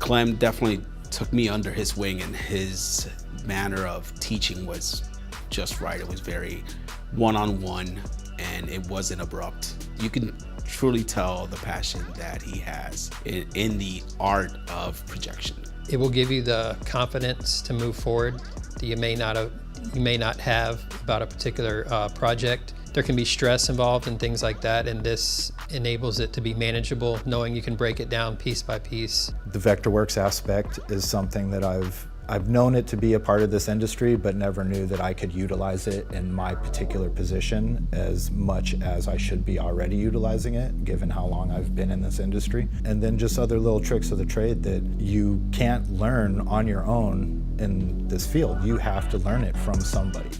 Clem definitely took me under his wing, and his manner of teaching was just right. It was very one-on-one, and it wasn't abrupt. You can truly tell the passion that he has in the art of projection. It will give you the confidence to move forward that you may not have about a particular project. There can be stress involved and things like that, and this enables it to be manageable, knowing you can break it down piece by piece. The Vectorworks aspect is something that I've known it to be a part of this industry, but never knew that I could utilize it in my particular position as much as I should be already utilizing it, given how long I've been in this industry. And then just other little tricks of the trade that you can't learn on your own in this field. You have to learn it from somebody.